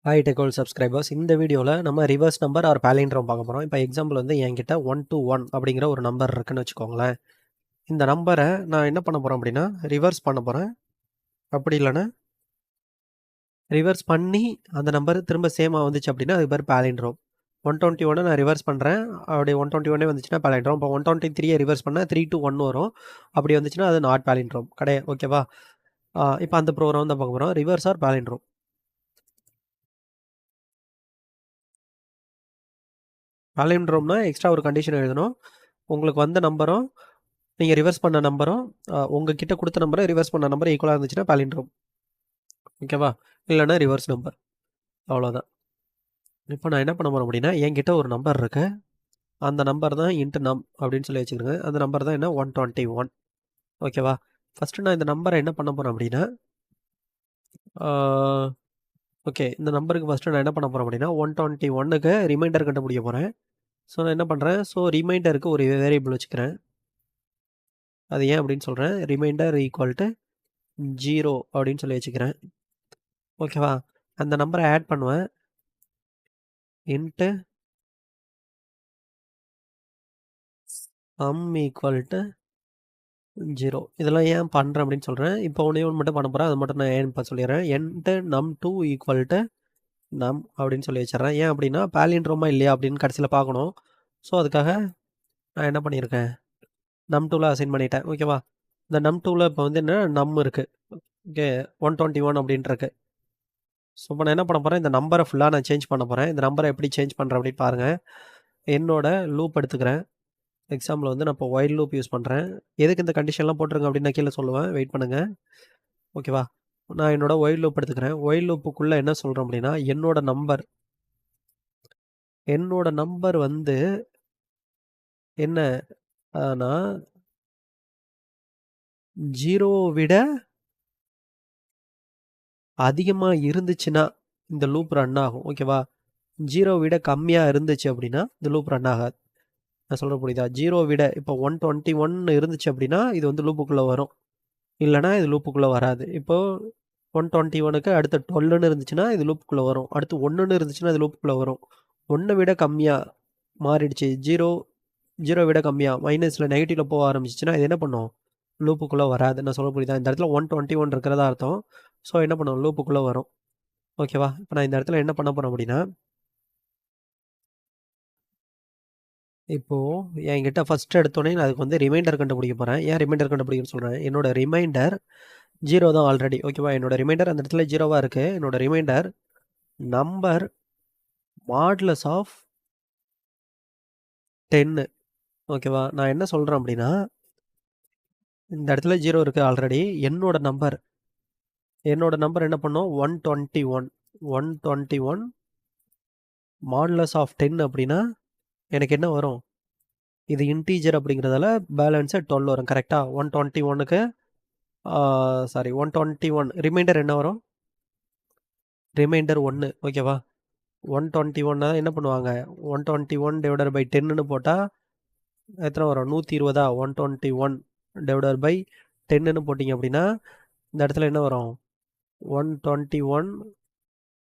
Hi டெக்கோல் subscribers. இந்த வீடியோவில் நம்ம ரிவர்ஸ் நம்பர் ஆர் பேலிண்ட்ரோம் பார்க்க போகிறோம். இப்போ எக்ஸாம்பிள் வந்து என்கிட்ட 121 அப்படிங்கிற ஒரு நம்பர் இருக்குன்னு வச்சுக்கோங்களேன். இந்த நம்பரை நான் என்ன பண்ண போகிறேன் அப்படின்னா ரிவர்ஸ் பண்ண போகிறேன். அப்படி இல்லைன்னா ரிவர்ஸ் பண்ணி அந்த நம்பர் திரும்ப சேமாக வந்துச்சு அப்படின்னா அது பேர் பேலிண்ட்ரோம். 121 நான் ரிவர்ஸ் பண்ணுறேன், அப்படி 121 வந்துச்சுன்னா பேலிண்ட்ரோம். இப்போ 123 ரிவர்ஸ் பண்ணால் 3 to 1 வரும். அப்படி வந்துச்சுன்னா அது நாட் பேலிண்ட்ரோம் கிடையாது. ஓகேவா? இப்போ அந்த ப்ரோக்ராம் தான் பார்க்க போகிறோம். Reverse or palindrome. பேலிண்ட்ரோம்னா எக்ஸ்ட்ரா ஒரு கண்டிஷன் எழுதணும். உங்களுக்கு வந்த நம்பரும் நீங்கள் ரிவர்ஸ் பண்ண நம்பரும் உங்ககிட்ட கொடுத்த நம்பரை ரிவர்ஸ் பண்ண நம்பர் ஈக்குவலாக இருந்துச்சுன்னா பேலிண்ட்ரோம். ஓகேவா? இல்லைன்னா ரிவர்ஸ் நம்பர். அவ்வளோதான். இப்போ நான் என்ன பண்ண போகிறேன் அப்படின்னா என்கிட்ட ஒரு நம்பர் இருக்கு. அந்த நம்பர் தான் இன்ட்டு நம் அப்படின்னு சொல்லி வச்சுக்கிறேங்க. அந்த நம்பர் தான் என்ன 121. ஓகேவா? ஃபஸ்ட்டு நான் இந்த நம்பரை என்ன பண்ண போகிறேன் அப்படின்னா ஓகே, இந்த நம்பருக்கு ஃபஸ்ட்டு நான் என்ன பண்ண போகிறேன் அப்படின்னா 121க்கு ரிமைண்டர் கண்டுபிடிக்க போகிறேன். ஸோ நான் என்ன பண்ணுறேன், ஸோ ரிமைண்டருக்கு ஒரு வேரியபிள் வச்சுக்கிறேன். அது ஏன் அப்படின்னு சொல்கிறேன். ரிமைண்டர் ஈக்குவல் டு 0 அப்படின்னு சொல்லி வச்சுக்கிறேன். ஓகேவா? அந்த நம்பரை ஆட் பண்ணுவேன். Into some equal to 0. இதெல்லாம் ஏன் பண்ணுறேன் அப்படின்னு சொல்கிறேன். இப்போ ஒன்றே ஒன்று மட்டும் பண்ண போகிறேன். அது மட்டும் நான் ஏன்னு சொல்லிடுறேன். இன்ட்டு num2 ஈக்குவல் டு நம் அப்படின்னு சொல்லி வச்சிடுறேன். ஏன் அப்படின்னா பேலிண்ட்ரோமா இல்லையா அப்படின்னு கடைசியில் பார்க்கணும். ஸோ அதுக்காக நான் என்ன பண்ணியிருக்கேன், num2ல அசைன் பண்ணிட்டேன். ஓகேவா? இந்த num2ல இப்போ வந்து என்ன நம் இருக்குது. ஓகே, 121 அப்படின்ட்டு இருக்கு. ஸோ இப்போ நான் என்ன பண்ண போகிறேன், இந்த நம்பரை ஃபுல்லாக நான் சேஞ்ச் பண்ண போகிறேன். இந்த நம்பரை எப்படி சேஞ்ச் பண்ணுறேன் அப்படின்னு பாருங்கள். என்னோட லூப் எடுத்துக்கிறேன். எக்ஸாம்பிள் வந்து நான் இப்போ ஒயில் லூப் யூஸ் பண்ணுறேன். எதுக்கு இந்த கண்டிஷன்லாம் போட்டுருங்க அப்படின்னு நான் கீழே சொல்லுவேன். வெயிட் பண்ணுங்கள். ஓகேவா? நான் என்னோட ஒயில் லூப் எடுத்துக்கிறேன். ஒயில் லூப்புக்குள்ளே என்ன சொல்கிறேன் அப்படின்னா என்னோட நம்பர் வந்து என்ன நான் 0 விட அதிகமாக இருந்துச்சுன்னா இந்த லூப் ரன் ஆகும். ஓகேவா? 0 விட கம்மியாக இருந்துச்சு அப்படின்னா இந்த லூப் ரன் ஆகாது. நான் சொல்கிற புரியுதா? 0 விட இப்போ 121 இருந்துச்சு அப்படின்னா இது வந்து லூப்புக்குள்ளே வரும். இல்லைனா இது லூப்புக்குள்ளே வராது. இப்போது 121க்கு அடுத்து 12ன்னு இருந்துச்சுன்னா இது லூப்புக்குள்ளே வரும். அடுத்து 1ன்னு இருந்துச்சுன்னா இது லூப்புக்குள்ளே வரும். 1 விட கம்மியாக மாறிடுச்சு, 0 விட கம்மியாக மைனஸில் நெகட்டிவில் போக ஆரம்பிச்சிச்சுன்னா இது என்ன பண்ணும், லூப்புக்குள்ளே வராது. நான் சொல்ல புரியுதா? இந்த இடத்துல 121 இருக்கிறதா அர்த்தம். ஸோ என்ன பண்ணும், லூப்புக்குள்ளே வரும். ஓகேவா? இப்போ நான் இந்த இடத்துல என்ன பண்ண போகிறேன் அப்படின்னா இப்போது என்கிட்ட ஃபஸ்ட் எடுத்தோடனே நான் அதுக்கு வந்து ரிமைண்டர் கண்டுபிடிக்க போகிறேன். ஏன் ரிமைண்டர் கண்டுபிடிக்கணும்னு சொல்கிறேன், என்னோட ரிமைண்டர் 0 தான் ஆல்ரெடி. ஓகேவா? என்னோட ரிமைண்டர் அந்த இடத்துல 0வாக இருக்குது. என்னோட ரிமைண்டர் நம்பர் மாடுலஸ் ஆஃப் 10. ஓகேவா? நான் என்ன சொல்கிறேன் அப்படின்னா இந்த இடத்துல 0 இருக்குது ஆல்ரெடி. என்னோட நம்பர் என்ன பண்ணோம், 121 மாடுலஸ் ஆஃப் 10 அப்படின்னா எனக்கு என்ன வரும், இது இன்டீஜர் அப்படிங்கிறதால பேலன்ஸை 12 வரும். கரெக்டாக? 121க்கு 121 ரிமைண்டர் என்ன வரும், ரிமைண்டர் 1. ஓகேவா? 121 என்ன பண்ணுவாங்க, 121 டிவைடட் பை 10ன்னு போட்டால் எத்தனை வரும், 120. 121 டிவைடட் பை 10ன்னு போட்டிங்க அப்படின்னா இந்த இடத்துல என்ன வரும், 121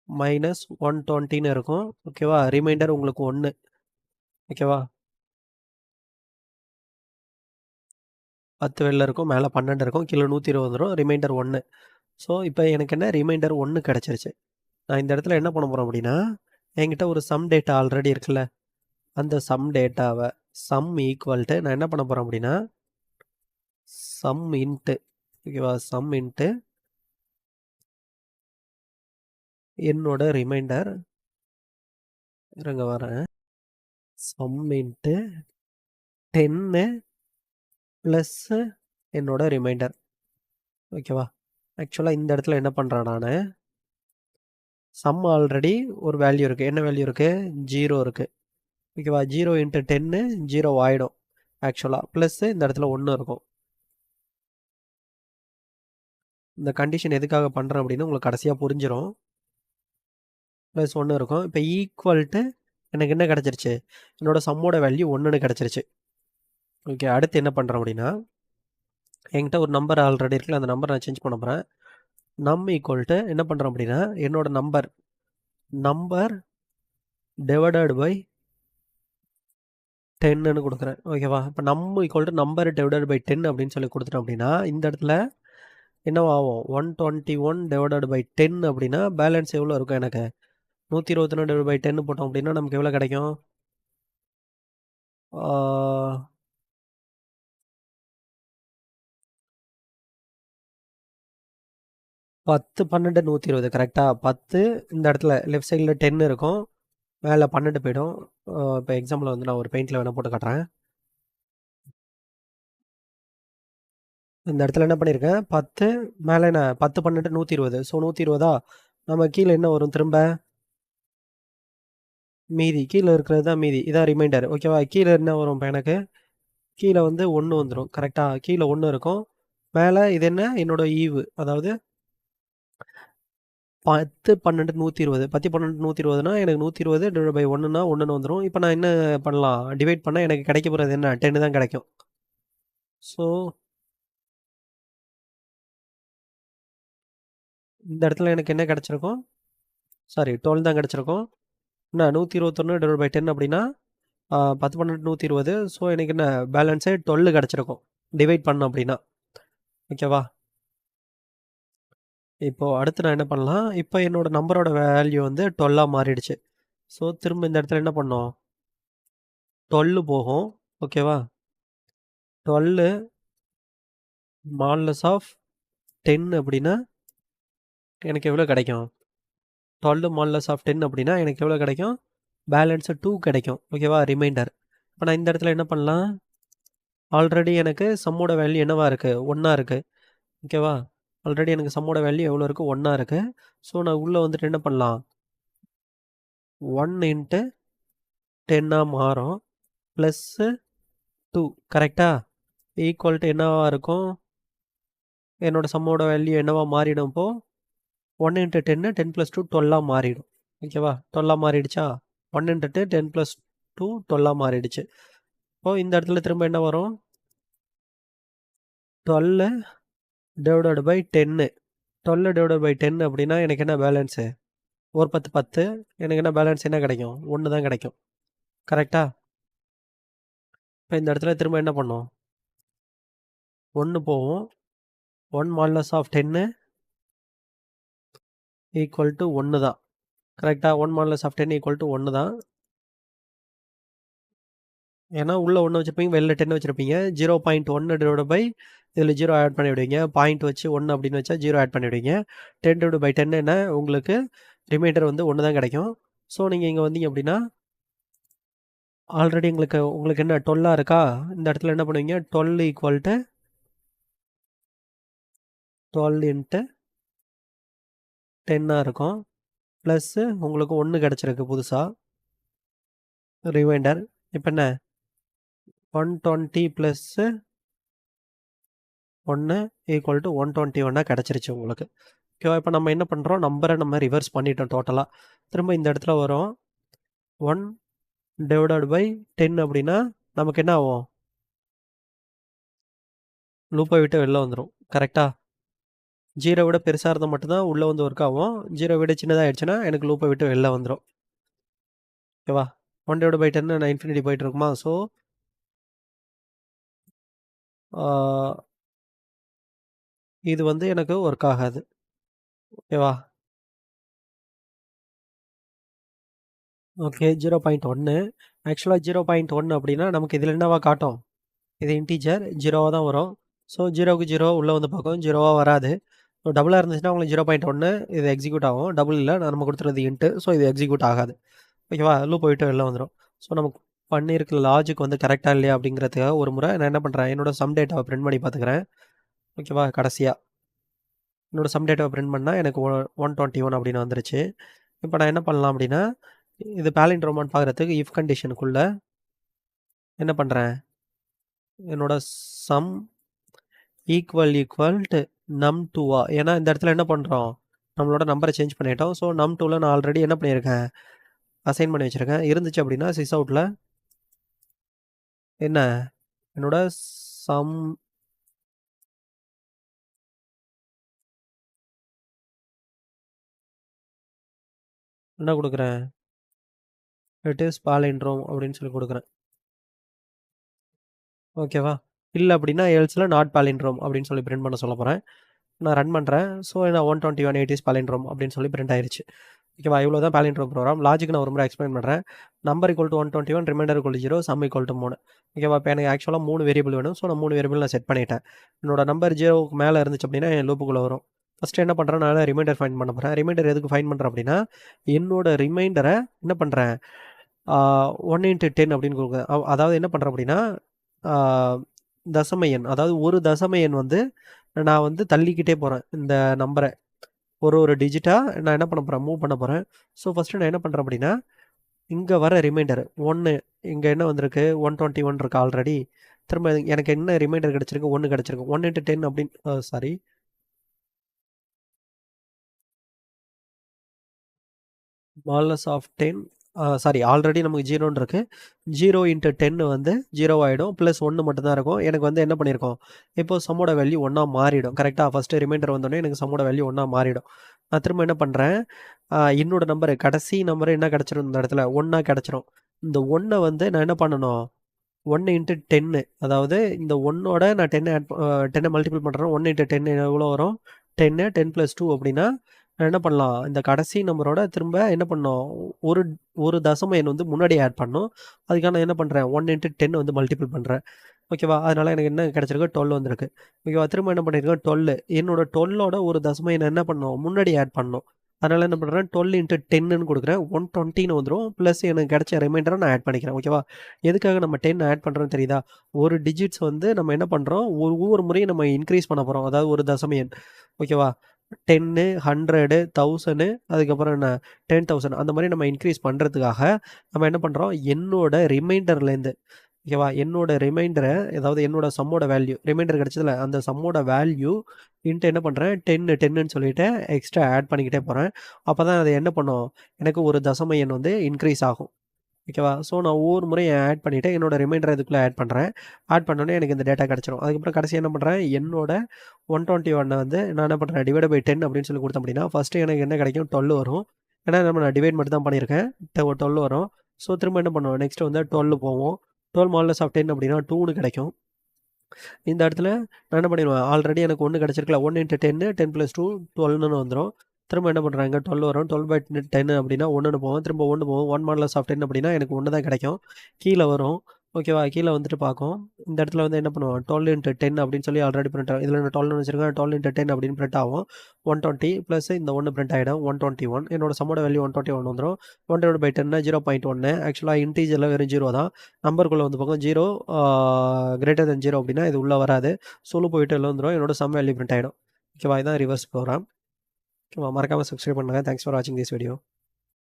மைனஸ் 120ன்னு இருக்கும். ஓகேவா? ரிமைண்டர் உங்களுக்கு 1. ஓகேவா? 10 வெளில இருக்கும், மேலே 12 இருக்கும், கீழே 120 வந்துடும், ரிமைண்டர் 1. ஸோ இப்போ எனக்கு என்ன, ரிமைண்டர் 1 கிடச்சிருச்சு. நான் இந்த இடத்துல என்ன பண்ண போகிறேன் அப்படின்னா என்கிட்ட ஒரு சம் டேட்டா ஆல்ரெடி இருக்குல்ல, அந்த சம் டேட்டாவை சம் ஈக்குவல் டு நான் என்ன பண்ண போகிறேன் அப்படின்னா சம் இன்ட்டு, ஓகேவா, சம் இன்ட்டு என்னோட ரிமைண்டர், இருங்க வரேன், சம் இன்ட்டு 10 ப்ளஸ்ஸு என்னோட ரிமைண்டர். ஓகேவா? ஆக்சுவலாக இந்த இடத்துல என்ன பண்ணுறேன், நான் சம் ஆல்ரெடி ஒரு வேல்யூ இருக்குது. என்ன வேல்யூ இருக்குது, 0 இருக்குது. ஓகேவா? 0 இன்ட்டு 10 0 ஆகிடும் ஆக்சுவலாக. ப்ளஸ்ஸு இந்த இடத்துல 1 இருக்கும். இந்த கண்டிஷன் எதுக்காக பண்ணுறேன் அப்படின்னு உங்களுக்கு கடைசியாக புரிஞ்சிடும். ப்ளஸ் 1 இருக்கும். இப்போ ஈக்குவல் டு எனக்கு என்ன கிடச்சிருச்சு, என்னோடய சம்மோட வேல்யூ 1ன்னு கிடச்சிருச்சு. ஓகே, அடுத்து என்ன பண்ணுறேன் அப்படின்னா என்கிட்ட ஒரு நம்பர் ஆல்ரெடி இருக்குல்ல, அந்த நம்பர் நான் சேஞ்ச் பண்ண போகிறேன். நம் ஈக்குவல் டு என்ன பண்ணுறேன் அப்படின்னா என்னோட நம்பர் நம்பர் டிவைடட் பை 10ன்னு கொடுக்குறேன். ஓகேவா? இப்போ நம்பர் டிவைடட் பை 10 அப்படின்னு சொல்லி கொடுத்துட்டோம் அப்படின்னா இந்த இடத்துல என்னவாகும்? 121 டிவைடட் பை 10 அப்படின்னா பேலன்ஸ் எவ்வளோ இருக்கும் எனக்கு? 121 டிவைட் பை 10 போட்டோம் அப்படின்னா நமக்கு எவ்வளோ கிடைக்கும்? 10, 12, 120 கரெக்டா? 10 இந்த இடத்துல லெஃப்ட் சைடில் 10 இருக்கும், மேலே 12 போயிடும். இப்போ எக்ஸாம்பிள் வந்து நான் ஒரு பெயிண்டில் வேணால் போட்டு காட்டுறேன். இந்த இடத்துல என்ன பண்ணியிருக்கேன்? 10 மேலே என்ன 10, 12, 120. ஸோ 120 நம்ம கீழே என்ன வரும் திரும்ப? மீதி கீழே இருக்கிறது தான் மீதி. இதான் ரிமைண்டர். ஓகேவா? கீழே என்ன வரும் இப்போ எனக்கு? கீழே வந்து 1 வந்துடும். கரெக்டா? கீழே 1 இருக்கும், மேலே இது என்ன? என்னோட ஈவு. அதாவது 10, 12, 120. 10, 12, 120னா எனக்கு 120 டிவைட் பை 1னா 1ன்னு வந்துடும். இப்போ நான் என்ன பண்ணலாம்? டிவைட் பண்ணால் எனக்கு கிடைக்க போகிறது என்ன? 10 தான் கிடைக்கும். ஸோ இந்த இடத்துல எனக்கு என்ன கிடச்சிருக்கும்? சாரி 12 தான் கிடச்சிருக்கும். என்ன 121 டிவைட் பை 10 அப்படின்னா 10, 12, 120. ஸோ எனக்கு என்ன பேலன்ஸு 12 கிடச்சிருக்கும் டிவைட் பண்ணோம் அப்படின்னா. ஓகேவா? இப்போது அடுத்து நான் என்ன பண்ணலாம்? இப்போ என்னோட நம்பரோட வேல்யூ வந்து 12 மாறிடுச்சு. ஸோ திரும்ப இந்த இடத்துல என்ன பண்ணோம்? 12 போகும். ஓகேவா? 12 மாடுலஸ் ஆஃப் 10 அப்படின்னா எனக்கு எவ்வளோ கிடைக்கும்? 12 மாடுலஸ் ஆஃப் 10 அப்படின்னா எனக்கு எவ்வளோ கிடைக்கும்? பேலன்ஸு 2 கிடைக்கும். ஓகேவா? ரிமைண்டர். இப்போ நான் இந்த இடத்துல என்ன பண்ணலாம்? ஆல்ரெடி எனக்கு சம்மோட வேல்யூ என்னவா இருக்குது? 1ஆ இருக்குது. ஓகேவா? ஆல்ரெடி எனக்கு சம்மோட வேல்யூ எவ்வளோ இருக்குது? 1ஆ இருக்குது. ஸோ நான் உள்ளே வந்துட்டு என்ன பண்ணலாம்? 1 இன்ட்டு 10ஆ மாறும், ப்ளஸ்ஸு 2 கரெக்டா? ஈக்குவல் டு என்னவா இருக்கும்? என்னோட சம்மோட வேல்யூ என்னவா மாறிடும் இப்போது? 1 இன்ட்டு 10 10 + 2 12ஆ மாறிடும். ஓகேவா? 12ஆ மாறிடுச்சா? 1 இன்ட்டு 10 + 2 12ஆ மாறிடுச்சு. இப்போது இந்த இடத்துல திரும்ப என்ன வரும்? 12 டிவைடட் பை 10. 12 டிவைடட் பை 10 அப்படின்னா எனக்கு என்ன பேலன்ஸு? ஒரு 10 10. எனக்கு என்ன பேலன்ஸ் என்ன கிடைக்கும்? 1 தான் கிடைக்கும். கரெக்டா? இப்போ இந்த இடத்துல திரும்ப என்ன பண்ணும்? 1 போகும். 1 மாடுலஸ் ஆஃப் 10 ஈக்குவல் டு 1 தான். கரெக்டா? 1 மாடுலஸ் ஆஃப் 10 ஈக்குவல் டு 1 தான். ஏன்னா உள்ள 1 வச்சிருப்பீங்க, வெளில 10 வச்சிருப்பீங்க. 0.1 டிவைடட் பை இதில் 0 ஆட் பண்ணி விடுவீங்க. பாயிண்ட் வச்சு 1 அப்படின்னு வச்சா 0 ஆட் பண்ணி விடுவீங்க. 10 டிவைடட் பை 10 என்ன? உங்களுக்கு ரிமைண்டர் வந்து 1 தான் கிடைக்கும். ஸோ நீங்கள் இங்கே வந்தீங்க அப்படின்னா ஆல்ரெடி உங்களுக்கு என்ன 12ஆ இருக்கா? இந்த இடத்துல என்ன பண்ணுவீங்க? 12 ஈக்குவல் டு 12 இன்ட்டு 10ஆ இருக்கும். ப்ளஸ்ஸு உங்களுக்கு 1 கிடச்சிருக்கு புதுசாக ரிமைண்டர். இப்போ என்ன? 120 ப்ளஸ்ஸு 1 ஈக்குவல் டு 121 கிடச்சிருச்சு உங்களுக்கு. ஓகேவா? இப்போ நம்ம என்ன பண்ணுறோம்? நம்பரை நம்ம ரிவர்ஸ் பண்ணிட்டோம் டோட்டலாக. திரும்ப இந்த இடத்துல வரும் 1 டிவைடட் பை 10 அப்படின்னா நமக்கு என்ன ஆகும்? லூப்பை விட்டு வெளில வந்துடும். கரெக்டா? 0 விட பெருசாக இருந்தால் மட்டும்தான் உள்ளே வந்து ஒர்க் ஆகும். 0 விட சின்னதாக ஆயிடுச்சுன்னா எனக்கு லூப்பை விட்டு வெளில வந்துடும். ஓகேவா? 1 டிவைட் பை 10 நான் இன்ஃபினிட்டி போயிட்டு இருக்குமா? ஸோ இது வந்து எனக்கு ஒர்க் ஆகாது. ஓகேவா? ஓகே 0.1 ஆக்சுவலாக 0.1 அப்படின்னா நமக்கு இதில் என்னவா காட்டும்? இது இன்டீஜர் 0வாக தான் வரும். ஸோ 0க்கு 0 உள்ளே வந்து பார்க்கும், 0வாக வராது. ஸோ டபுளாக இருந்துச்சுன்னா உங்களுக்கு 0.1 இது எக்ஸிக்யூட் ஆகும். டபுள் இல்லை, நம்ம கொடுத்துருது இன்ட்டு. ஸோ இது எக்ஸிக்யூட் ஆகாது. ஓகேவா? லூப் போயிட்டு வெளில வந்துடும். ஸோ நமக்கு பண்ணியிருக்க லாஜிக் வந்து கரெக்டாக இல்லையா அப்படிங்கிறதுக்காக ஒரு முறை நான் என்ன பண்ணுறேன்? என்னோட சம் டேட்டாவை பிரிண்ட் பண்ணி பார்த்துக்கிறேன். ஓகேவா? கடைசியாக என்னோட சம் டேட்டாவை பிரிண்ட் பண்ணால் எனக்கு 121 அப்படின்னு வந்துருச்சு. இப்போ நான் என்ன பண்ணலாம் அப்படின்னா இது பேலிண்ட்ரோமான்னு பார்க்குறதுக்கு இஃப் கண்டிஷனுக்குள்ளே என்ன பண்ணுறேன்? என்னோட சம் ஈக்குவல் டு num2 ஏன்னா இந்த இடத்துல என்ன பண்ணுறோம்? நம்மளோட நம்பரை சேஞ்ச் பண்ணிட்டோம். ஸோ num2ல நான் ஆல்ரெடி என்ன பண்ணியிருக்கேன்? அசைன் பண்ணி வச்சுருக்கேன். இருந்துச்சு அப்படின்னா சிஸ் அவுட்டில் என்ன? என்னோட சம் என்ன கொடுக்குறேன், இட் இஸ் பாலிண்ட்ரோம் அப்படின்னு சொல்லி கொடுக்குறேன். ஓகேவா? இல்ல அப்படின்னா எல்ஸ்ல நாட் பாலிண்ட்ரோம் அப்படின்னு சொல்லி பிரிண்ட் பண்ண சொல்ல போகிறேன். நான் ரன் பண்ணுறேன். ஸோ நான் 121 இட் இஸ் பாலிண்ட்ரோம் அப்படின்னு சொல்லி பிரிண்ட் ஆயிருச்சு. ஓகேவா? இவ்வளோ தான் பாலிண்ட்ரோம் ப்ரோக்ராம். லாஜிக் நான் ஒரு முறை எக்ஸ்பிளைன் பண்ணுறேன். Number equal to 121, remainder equal to 0, sum equal to 3. ஓகேவா? இப்போ எனக்கு ஆக்சுவலாக 3 வேரியபிள் வேணும். ஸோ நான் 3 வேரியபிள் நான் செட் பண்ணிட்டேன். என்னோட நம்பர் 0க்கு மேலே இருந்துச்சு அப்படின்னா என் லூப்புக்குள்ளே வரும். ஃபஸ்ட்டு என்ன பண்ணுறேன், நான் ரிமைண்டர் ஃபைண்ட் பண்ண போகிறேன். ரிமைண்டர் எதுக்கு ஃபைண்ட் பண்ணுறேன் அப்படின்னா, என்னோட ரிமைண்டரை என்ன பண்ணுறேன், 1 இன்ட்டு 10 அப்படின்னு கொடுக்குறேன். அதாவது என்ன பண்ணுறேன் அப்படின்னா, தசம எண், அதாவது ஒரு தசம எண் வந்து நான் வந்து தள்ளிக்கிட்டே போகிறேன் இந்த நம்பரை. ஒரு டிஜிட்டாக நான் என்ன பண்ண போகிறேன், மூவ் பண்ண போகிறேன். ஸோ ஃபஸ்ட்டு நான் என்ன பண்ணுறேன் அப்படின்னா, இங்கே வர ரிமைண்டர் 1, இங்கே என்ன வந்திருக்கு 121 இருக்கு ஆல்ரெடி. திரும்ப எனக்கு என்ன ரிமைண்டர் கிடச்சிருக்கு, 1 கிடச்சிருக்கு. 1 இன்ட்டு 10 அப்படின்னு சாரி, ஸ்மாலஸ் ஆஃப் 10, சாரி ஆல்ரெடி நமக்கு 0ன்னு இருக்குது. 0 இன்ட்டு 10 வந்து 0 ஆகிடும், ப்ளஸ் 1 மட்டும்தான் இருக்கும். எனக்கு வந்து என்ன பண்ணியிருக்கோம், இப்போ சம்மோட வேல்யூ 1 மாறிடும். கரெக்டாக ஃபஸ்ட்டு ரிமைண்டர் வந்தோடனே எனக்கு சம்மோட வேல்யூ 1 மாறிடும். நான் திரும்ப என்ன பண்ணுறேன், என்னோட நம்பரு கடைசி நம்பரு என்ன கிடச்சிரும், இந்த இடத்துல 1 கிடச்சிரும். இந்த 1 வந்து நான் என்ன பண்ணணும், 1 இன்ட்டு 10, அதாவது இந்த 1ஓட நான் 10 மல்டிபிள் பண்ணுறேன். 1 இன்ட்டு 10 எவ்வளோ வரும், 10, 10 + 2 அப்படின்னா நான் என்ன பண்ணலாம், இந்த கடைசி நம்பரோட திரும்ப என்ன பண்ணணும், ஒரு ஒரு தசம எண் வந்து முன்னாடி ஆட் பண்ணணும். அதுக்காக நான் என்ன பண்ணுறேன், 1 இன்ட்டு 10 வந்து மல்டிபிள் பண்ணுறேன். ஓகேவா? அதனால் எனக்கு என்ன கிடச்சிருக்கு, 12 வந்திருக்கு. ஓகேவா? திரும்ப என்ன பண்ணியிருக்கேன், 12, என்னோட 12ஓட ஒரு தசம எண் என்ன பண்ணணும், முன்னாடி ஆட் பண்ணணும். அதனால் என்ன பண்ணுறேன், 12 இன்ட்டு 10ன்னு கொடுக்குறேன். 120ன்னு வந்துடும். ப்ளஸ் எனக்கு கிடைச்ச ரிமைண்டரை நான் ஆட் பண்ணிக்கிறேன். ஓகேவா? எதுக்காக நம்ம 10 ஆட் பண்ணுறோன்னு தெரியுதா? ஒரு டிஜிட்ஸ் வந்து நம்ம என்ன பண்ணுறோம், ஒவ்வொரு முறையும் நம்ம இன்க்ரீஸ் பண்ண போகிறோம். அதாவது ஒரு தசம எண். ஓகேவா? 10, 100, 1000, அதுக்கப்புறம் என்ன 10,000 அந்த மாதிரி நம்ம இன்க்ரீஸ் பண்ணுறதுக்காக நம்ம என்ன பண்ணுறோம், என்னோட ரிமைண்டர்லேருந்து, ஓகேவா, என்னோட ரிமைண்டரை, அதாவது என்னோட சம்மோட வேல்யூ, ரிமைண்டர் கிடச்சதில்ல அந்த சம்மோட வேல்யூ இன்ட்டு என்ன பண்ணுறேன், 10ன்னு சொல்லிட்டு எக்ஸ்ட்ரா ஆட் பண்ணிக்கிட்டே போகிறேன். அப்போ தான் அது என்ன பண்ணும், எனக்கு ஒரு தசம எண் வந்து இன்க்ரீஸ் ஆகும். ஓகேவா? ஸோ நான் ஒவ்வொரு முறையும் ஆட் பண்ணிவிட்டு என்னோட ரிமைண்டரை இதுக்குள்ளே ஆட் பண்ணுறேன். ஆட் பண்ணோன்னே எனக்கு இந்த டேட்டா கிடச்சிரும். அதுக்கப்புறம் கடைசி என்ன பண்ணுறேன், என்னோட 121 வந்து நான் என்ன பண்ணுறேன், டிவைட் பை 10 அப்படின்னு சொல்லி கொடுத்தேன் அப்படின்னா, ஃபஸ்ட்டு எனக்கு என்ன கிடைக்கும், 12 வரும். ஏன்னா நான் டிவைட் மட்டும் தான் பண்ணியிருக்கேன். 12 வரும். ஸோ திரும்ப என்ன பண்ணுவோம், நெக்ஸ்ட் வந்து 12 போவோம். 12 மாடுலஸ் ஆஃப் 10 அப்படின்னா 2ன்னு கிடைக்கும். இந்த இடத்துல நான் என்ன பண்ணிடுவேன், ஆல்ரெடி எனக்கு 1 கிடச்சிருக்கல, 1 இன்ட்டு 10, 10 + 2, 12ன்னு வந்துடும். திரும்ப என்ன பண்ணுறாங்க, 12 வரும். 12/10 அப்படின்னா 1ன்னு போவோம். திரும்ப 1 போவோம். 1 மாடுலஸ் ஆஃப் 10 அப்படின்னா எனக்கு 1 தான் கிடைக்கும். கீழே வரும். ஓகேவா? கீழே வந்துட்டு பார்க்கும். இந்த இடத்துல வந்து என்ன பண்ணுவோம், 12 இன்ட்டு 10 அப்படின்னு சொல்லி ஆல்ரெடி பிரிண்ட் ஆகும். இதில் நான் 12 வச்சிருக்கேன். 12 இன்ட்டு 10 அப்படின்னு பிரிண்ட் ஆகும். 120 ப்ளஸ் இந்த 1 பிரிண்ட் ஆகிடும். 121. என்னோட சம்மோட வேல்யூ 121 வந்துடும். 1/10 0.1. ஆக்சுவலாக இன்டீஜரில் வெறும் 0 தான். நம்பருக்குள்ளே வந்து பக்கம் 0 கிரேட்டர் தென் 0 அப்படின்னா இது உள்ளே வராது. சொல்லு போயிட்டு எல்லாம் வந்துடும். என்னோட சம் வேல்யூ பிரிண்ட் ஆகிடும். ஓகேவா? இதுதான் ரிவர்ஸ் ப்ரோக்ராம். மறக்காமல் சப்ஸ்கிரைப் பண்ணுங்கள். தேங்க்ஸ் ஃபார் வாட்சிங் திஸ் வீடியோ.